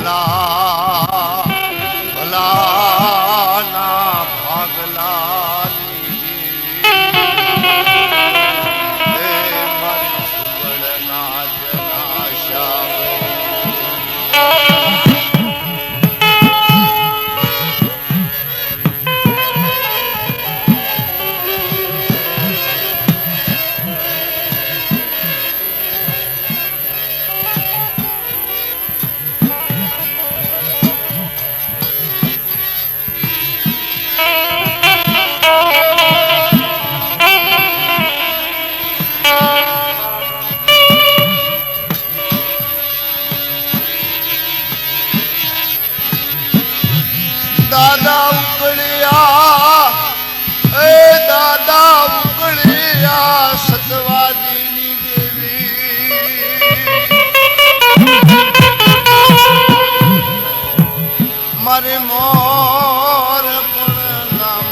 ભલા ભલાના ભાગલાની હે મારી સુગળના જનાશા દાદા ઉકળ્યા એ દાદા ઉકળ્યા સતવાદીની દેવી મારે મોર પણ નામ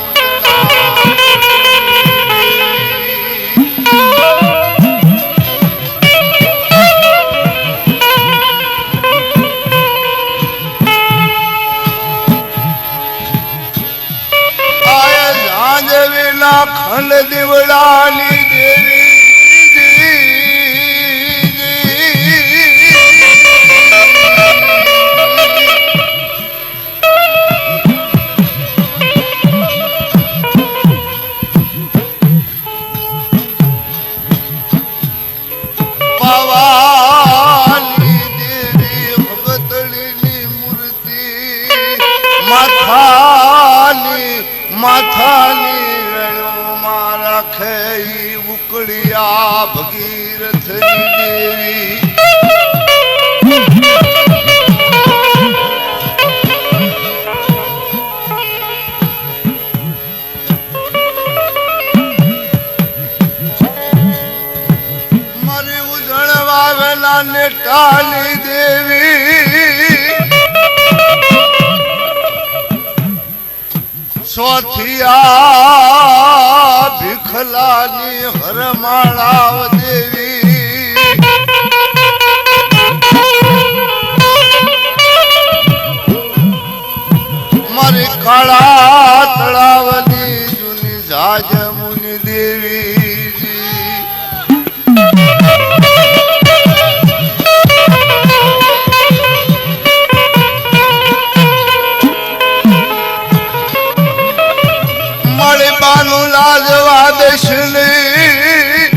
ખંડ દીવડાની દેવી પાવાની દેવી ભગતડીની મૂર્તિ માથાની રાખે ઉકળ્યા ભગીરથની દેવી મારી ઉજળ વાવેલા નેટાની દેવી સોથિયા ભીખલાની હરમાળાવ દેવી મારી કાળા તળાવની જૂની જાજમુની દેવી બાનું લાજવા દેશની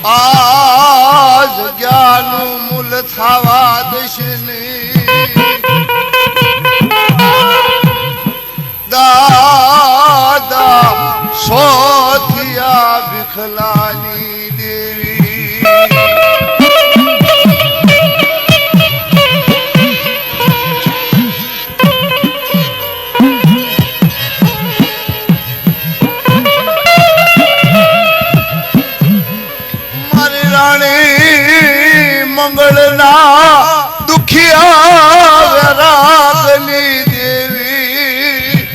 આ જગ્યાનું મૂલ થવા દેશની દાદા સોથિયા ભીખલાની દેવી મંગળના દુખિયા વૈરાગની દેવી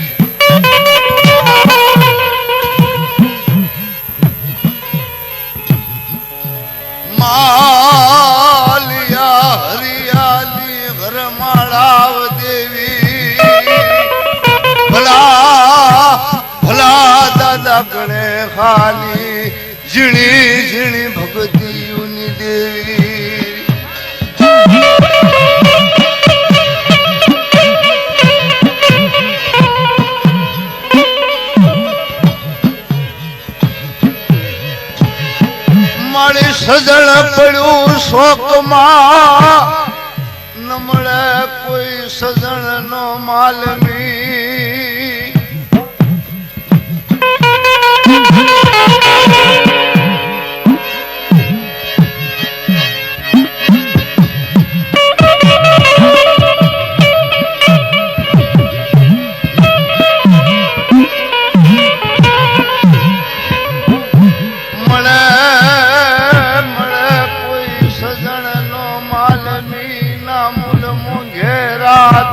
માલિયા હરિયાલી ઘરમાળાવ દેવી ભલા ભલા દાદા ગણે ખાલી ઝીણી ઝીણી ભગતીઓની દેવી મારી સજણ પડ્યું શોકમાં ન મળે કોઈ સજણ નો માલમી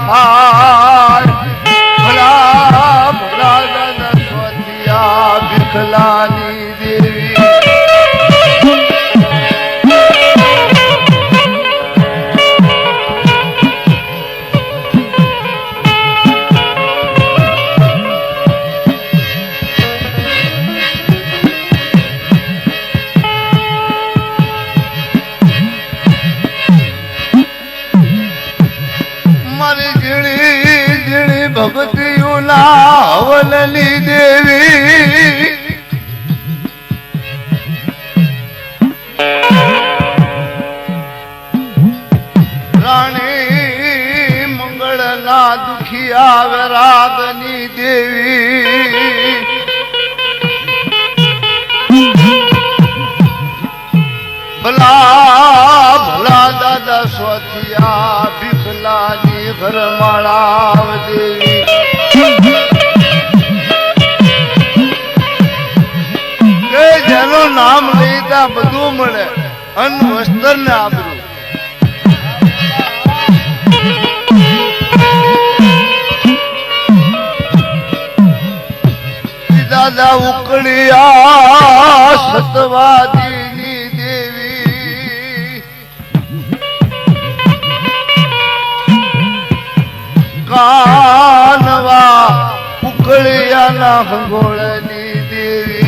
થાય માંગતા બધું મળે, અન્ન વસ્ત્ર ને આબરૂ. દાદા ઉકળિયા સતવાદીની દેવી, કાનવા ઉકળિયાના હંગોળની દેવી.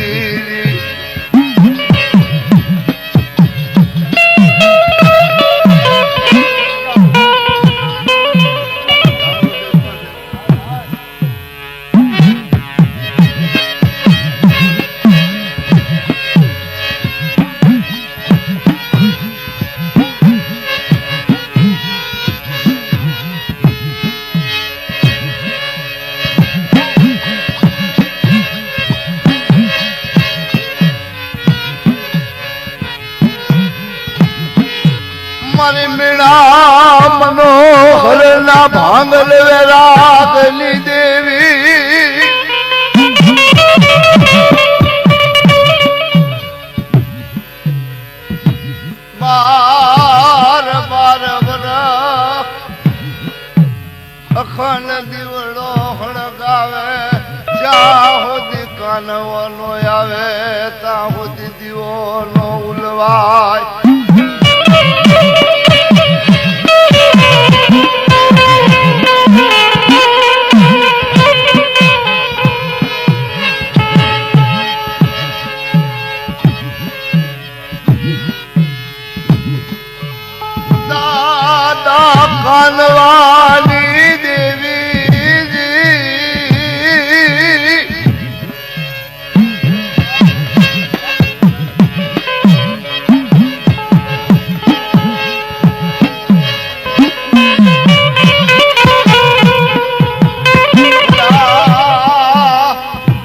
મારી મીણા મનોહર ના ભાંગલ વેરાગની દેવી, બાર બાર વરસ અખંડ દીવડો હળગાવે, જ્યાં સુધી કાનવો નો આવે ત્યાં સુધી દીવો નો ઉલવાય. કાનવાની દેવી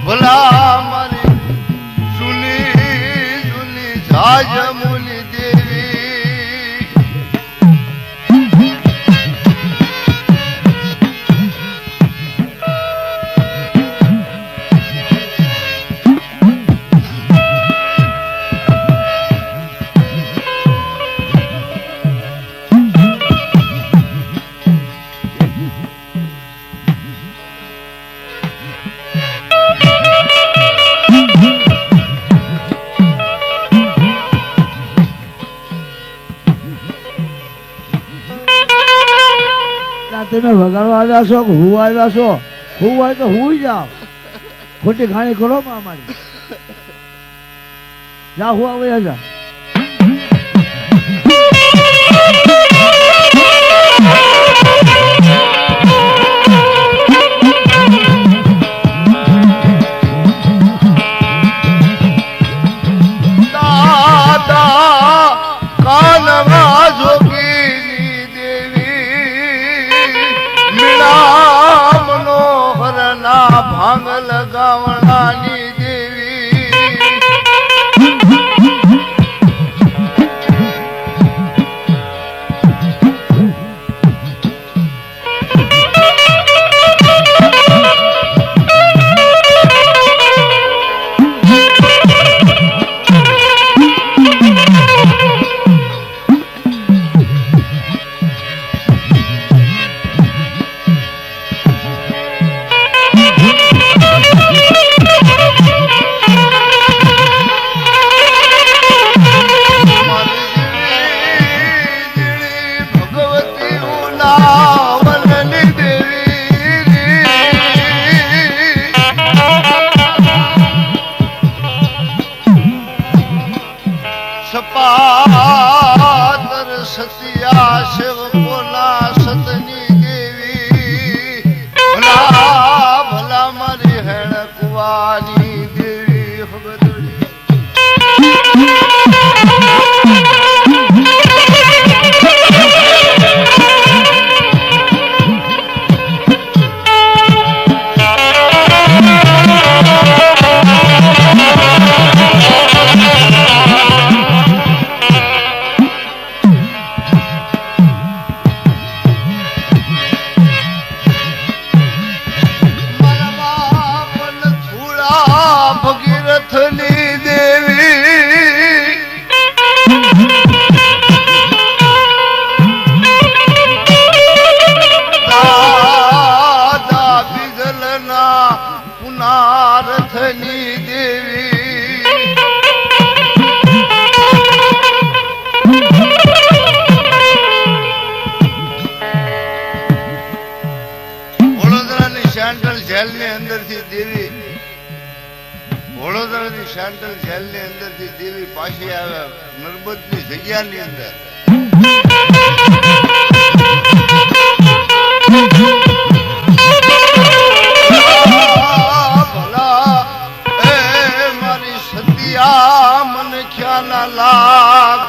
ભલા મારી જૂની જૂની જાજમુની દેવી, તમે વગાડવા આવ્યા છો કે હું આવ્યા છો? હું હોય તો હું જાઓ, ખોટી ખાણી કરો માં અમારી. જા હું આવ્યા જા. ભાંગ લગાવણાની દેવી, સપાતર સતિયા સેવકોના સતની દેવી, ભલા ભલા મારી હેણ કુવાની દેવી હગદડી. સેન્ટ્રલ જેલની અંદરથી દેવી પાછી આવે નર્મદની જગ્યાની અંદર. ભલા એ મારી સતિયા મને ખ્યા ના લાગ,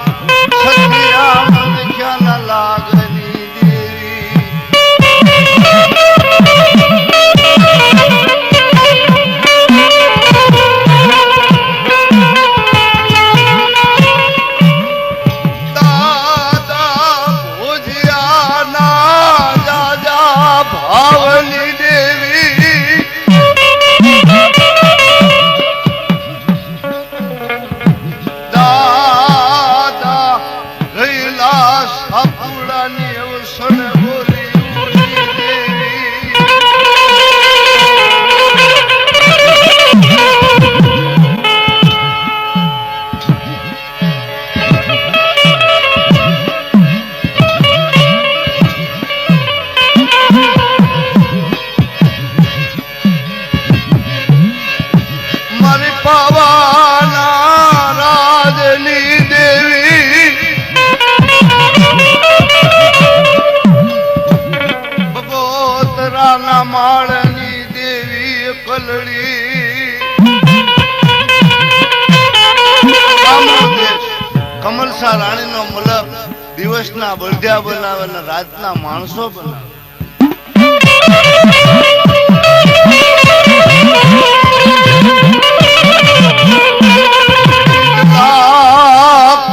સતિયા મને ખ્યા ના લાગની દેવી. ભાવની દેવી દાદા રહેલા સાપુડાની અવસર બોલી દેવી. પાવાના રાજની દેવી બગોતરાના માળની દેવી કલડી કમલસા રાણીનો મલક દિવસના બળદિયા બનાવે અને રાતના માણસો બનાવે.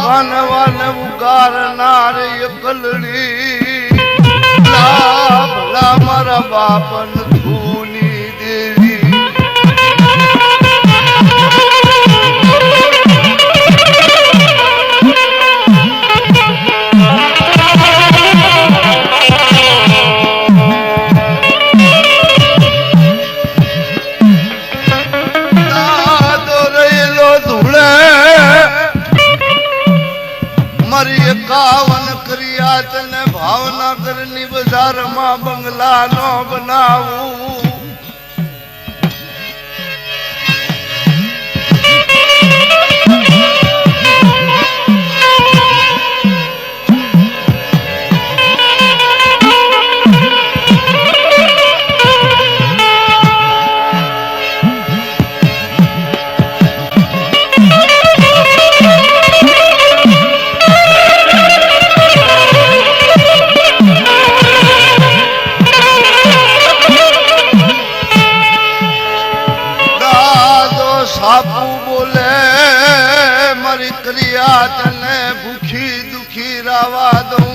કનવન ઉગારનાર કલડી ભલા મારા બાપન ધૂની દેવી. મારી 51 ક્રિયા તને ભાવનગરની બજારમાં બંગલા નો બનાવું. સાપુ બોલે મારી ક્રિયા તને ભૂખી દુખી રાવા દઉં.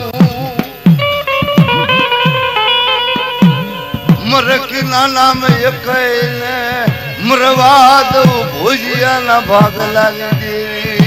મરકીના નામે એકને મરવા દઉં. ભોજિયાના ભાગલાની દેવી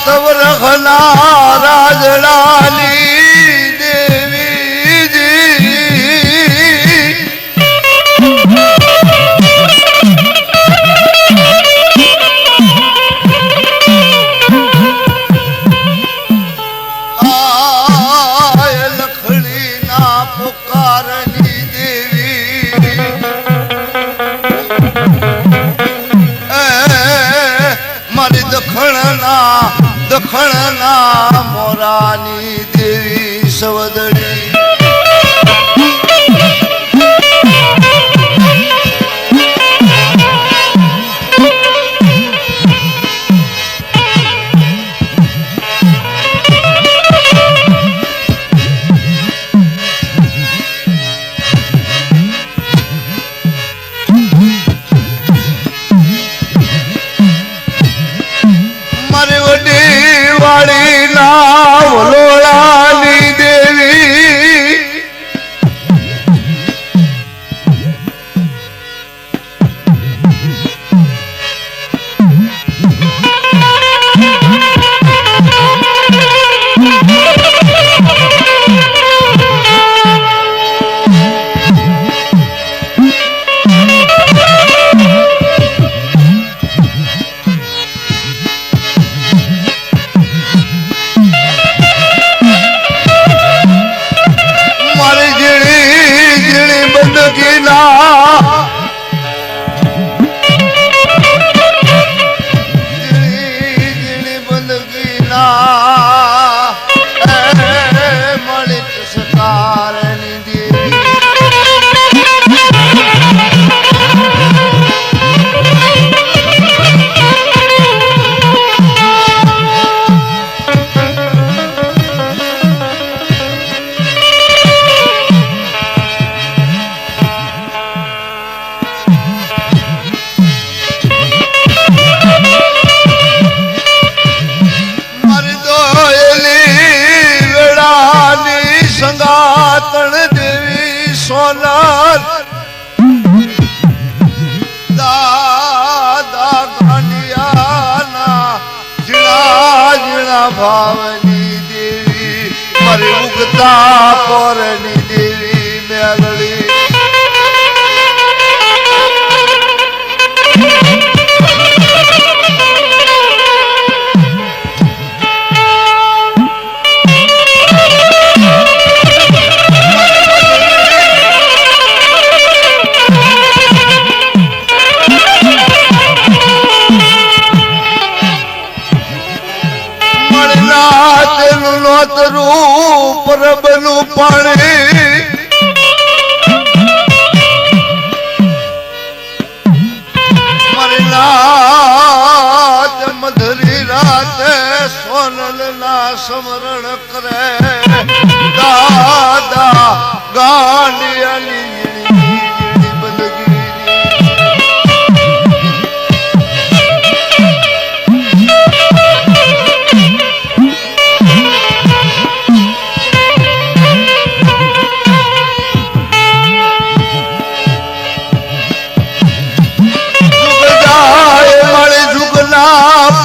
તવરખના રાજડાની દેવીજી આય લખડીના પુકારની દેવી મારી દખણના મોરાની દેવી સવદડી. સોનલ દાદા ગાંડિયાના જીણા જીણા ભાવની દેવી મારી ઉગતા પોરની દેવી મેલડી પરબનું પાણી મરનાથ મધરી રાતે સોનલ ના સ્મરણ કરે દાદા ગાંડિયાની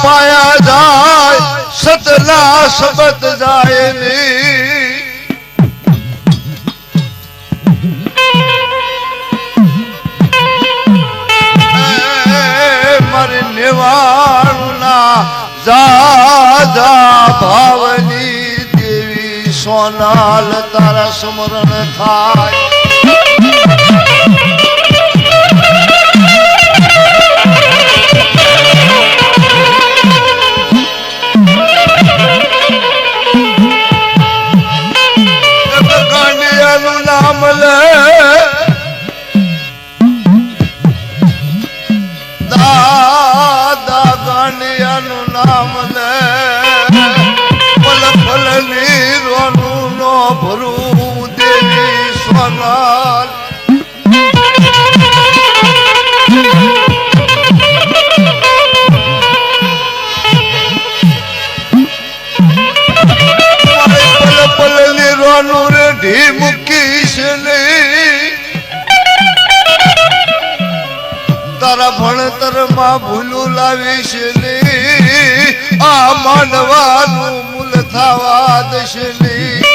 પાયા જાય સતના શબ્દ જાય ની મારે નેવાણુના જાજા ભાવની દેવી સોનાલ તારા સ્મરણ થાય દાદા ગાંડિયાનું નામ લે પલ પલ નીરોનું નો ભરું દેવી સોનાલ પલ પલ નીરોનું રે ઢી મૂકીશ નહીં તારા ભણતર માં ભૂલું લાવીશ નહીં આ માનવાનું મૂલ થવા દશે નહીં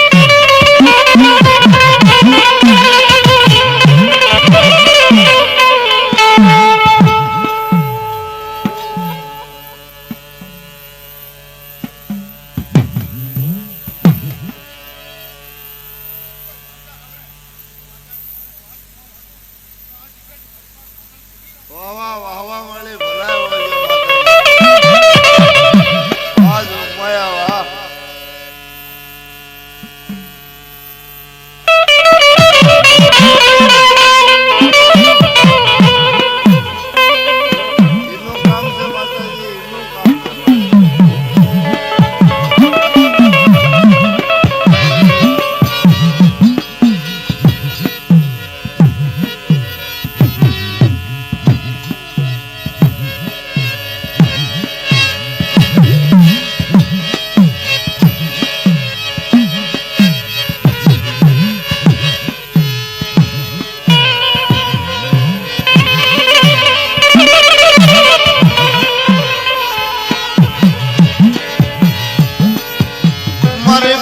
વાહ વાહ વાહ મળી ભલાય આજ માયા વાહ એનું કામ છે માતાજી એનું કામ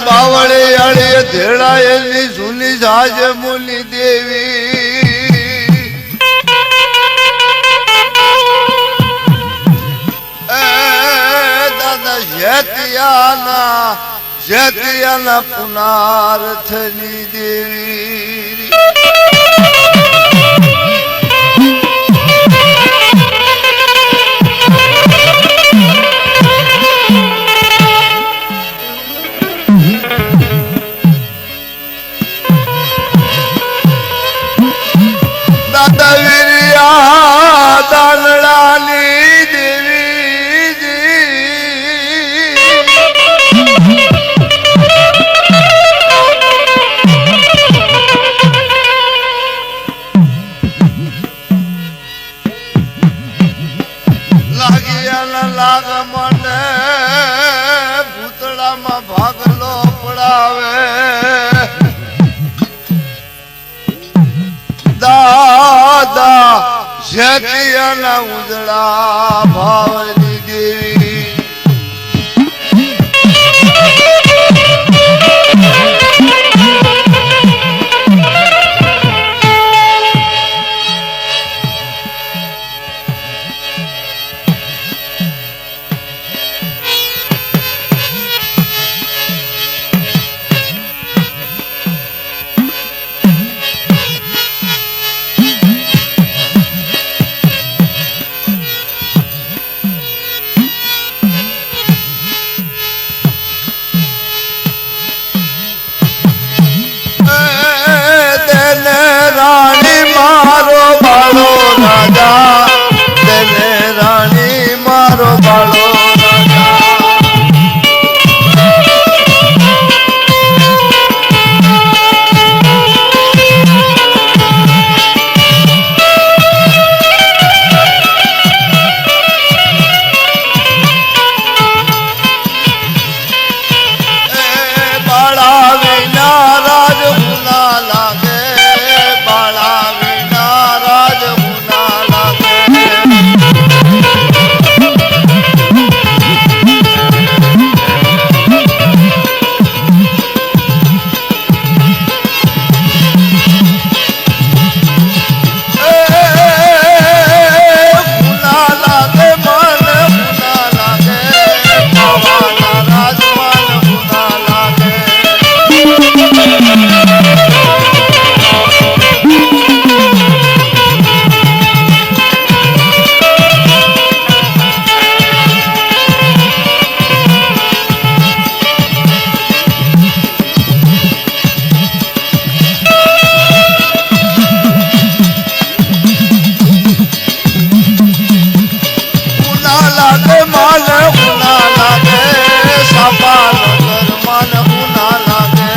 બાવળે આળે ધેડાયેલી જૂની જાજ મુની દેવી દાદા જેતિયાના પુનાર્થની દેવી દાદા વીરિયા દાનડાની દેવી દાદા શેતિયાના ઉજળા ભાવની દેવી રાણી મારો બાળો રાજા તેને રાણી મારો બાળો બાળા વિના રાજ હુના લાગે બાળા વિના રાજ હુના લાગે હુના લાગે મન હુના લાગે બાવાના રાજમાન હુના લાગે હુના લાગે માન હુના લાગે સાપા નગર માન હુના લાગે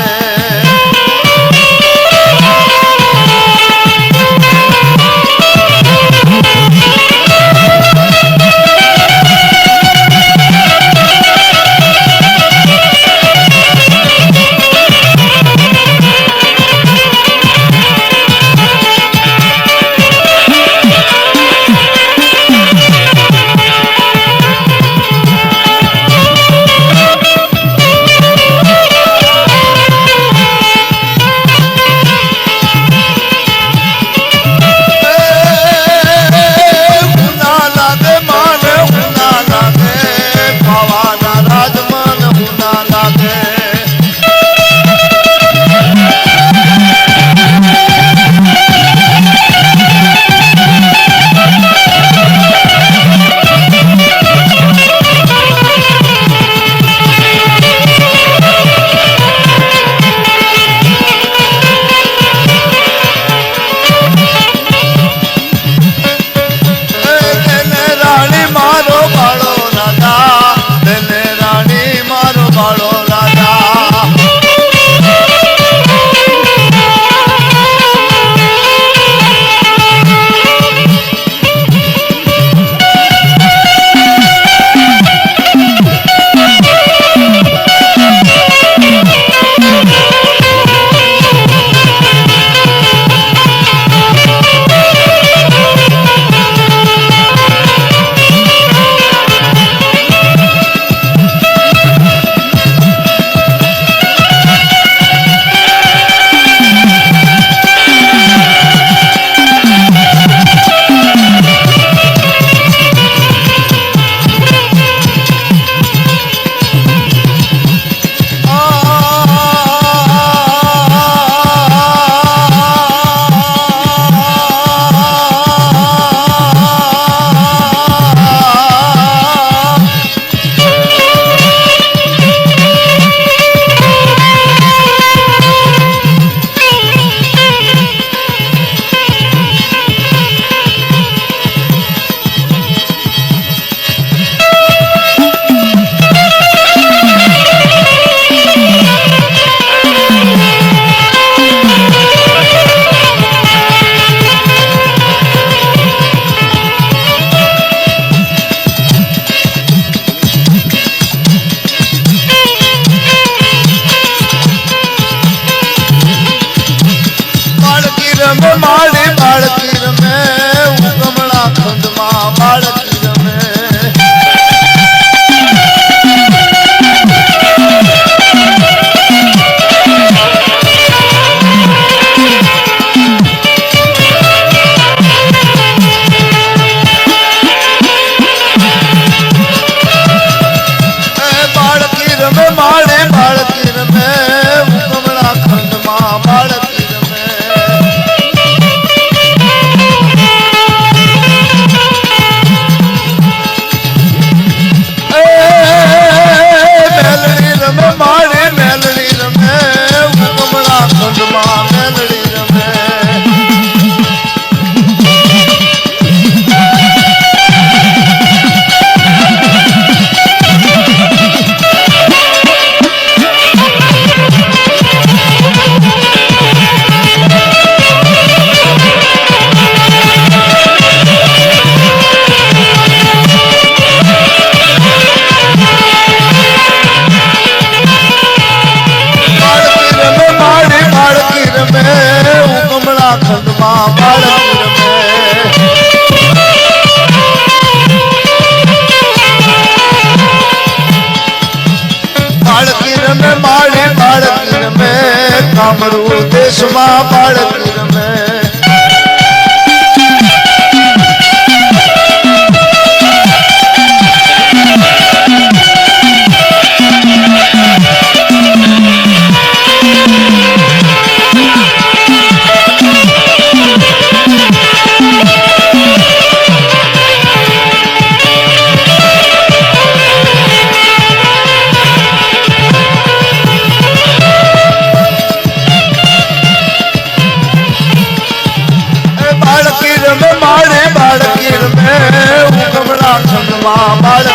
રમે માડી બાળકી રમે ઉગમણા ખંડમાં બાળકી રમે બાળકી રમે માડી બાળકી રમે ઉગમણા ખંડમાં બાળકી રમે મેલડી રમે માડી મેલડી રમે ઉગમણા ખંડમાં મેલડી રમે ખંડમાં બાળકી રમે બાળકી રમે માડી બાળકી રમે કામરૂ દેશમાં બાળકી રમે બાળકી રમે માડી બાળકી રમે ઉગમણા ખંડમાં બાળકી